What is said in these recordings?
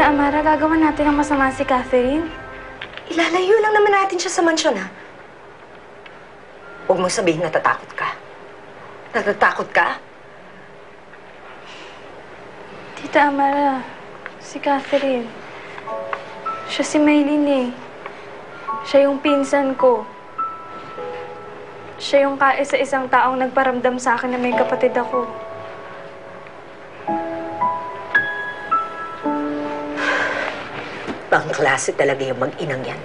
Tita Amara, gagawa natin ang masama si Catherine. Ilalayo lang naman natin siya sa mansyon, ha? Huwag mo sabihin natatakot ka. Natatakot ka? Tita Amara, si Catherine. Siya si Maylin eh. Siya yung pinsan ko. Siya yung kaisa-isang taong nagparamdam sa akin na may kapatid ako. Pangklase talaga yung mag-inang yan.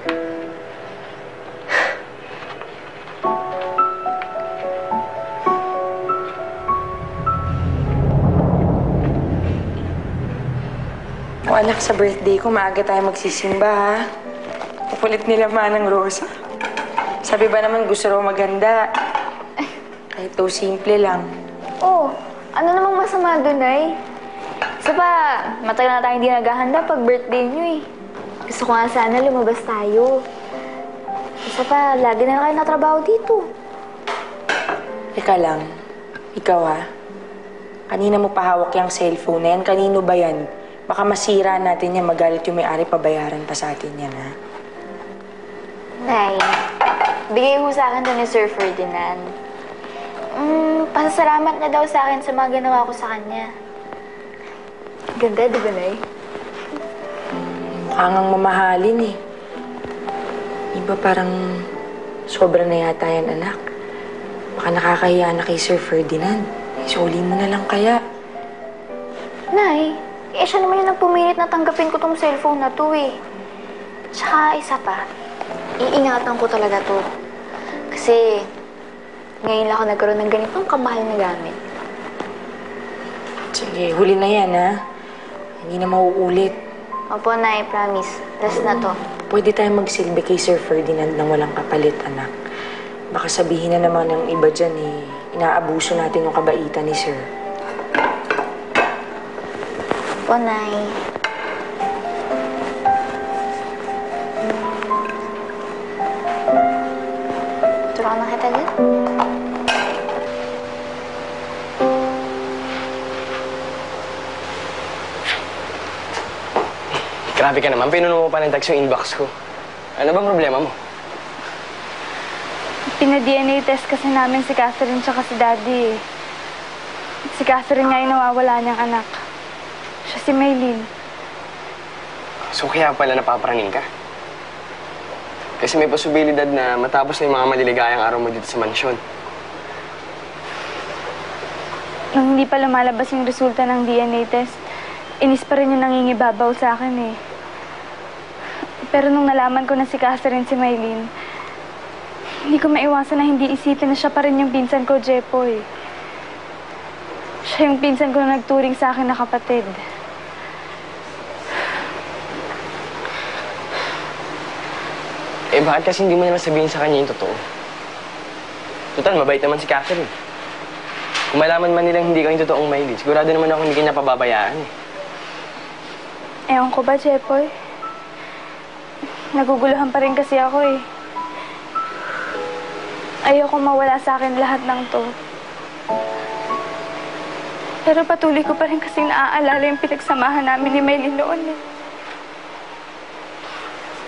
O anak, sa birthday ko, maaga tayo magsisimba, ha? Kukulit nila Manang Rosa. Sabi ba naman gusto raw maganda? Kahit daw simple lang. Oh, ano namang masama dun, ay? Isa pa, matagal na tayo hindi naghahanda pag birthday nyo eh. Gusto ko nga sana lumabas tayo. Isa pa, lagi na lang kayo natrabaho dito. Teka lang, ikaw ha? Kanina mo pahawak yung cellphone na yan? Kanino ba yan? Baka masira natin yan, magalit yung may-ari, pabayaran pa sa atin yan, ha? Nay, bigay mo sa akin to ni Sir Ferdinand. Pasasalamat na daw sa akin sa mga ginawa ko sa kanya. Ganda, di ba, Nay? Mukhang mamahalin eh. Iba parang sobra na yata yan, anak. Baka nakakahiya na kay Sir Ferdinand. Isuli mo na lang kaya. Nay, siya naman yung nagpumilit na tanggapin ko tong cellphone na to eh. Tsaka isa pa, iingatan ko talaga to. Kasi ngayon lang ako nagkaroon ng ganitong kamahal na gamit. Sige, huli na yan, ha? Hindi na mauulit. Opo, Nay, promise. Last na to. Pwede tayong magsilbi kay Sir Ferdinand ng walang kapalit, anak. Baka sabihin na naman ng iba dyan, eh, inaabuso natin yung kabaitan ni Sir. Opo, Nay. Turuan na kita dyan. Grabe ka naman. Pinuno mo pa ng text yung inbox ko. Ano bang problema mo? Pina-DNA test kasi namin si Catherine tsaka si Daddy eh. Si Catherine nga yung nawawala niyang anak. Siya si Maylin. So kaya pala napapraning ka? Kasi may posibilidad na matapos na yung mga maliligayang araw mo dito sa mansyon. Nung hindi pa lumalabas yung resulta ng DNA test, inis pa rin yung nangingibabaw sa akin eh. Pero nung nalaman ko na si Catherine si Maylin, hindi ko maiwasan na hindi isipin na siya pa rin yung pinsan ko, Jepoy. Siya yung pinsan ko na nagturing sa akin na kapatid. Eh, bakit kasi hindi mo naman sabihin sa kanya yung totoo? Total, mabait naman si Catherine. Kung malaman man nilang hindi ka yung totoong Maylin, sigurado naman ako hindi ka niya pababayaan eh. Ewan ko ba, Jepoy? Naguguluhan pa rin kasi ako eh. Ayoko mawala sa akin lahat ng to. Pero patuloy ko pa rin kasing naaalala yung pinagsamahan namin ni Maylin noon eh.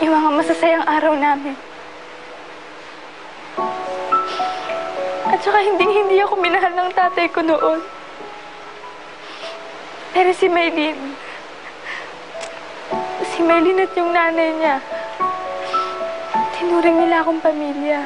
Yung mga masasayang araw namin. At saka hindi ako minahal ng tatay ko noon. Pero si Maylin at yung nanay niya, tinuring nila akong pamilya.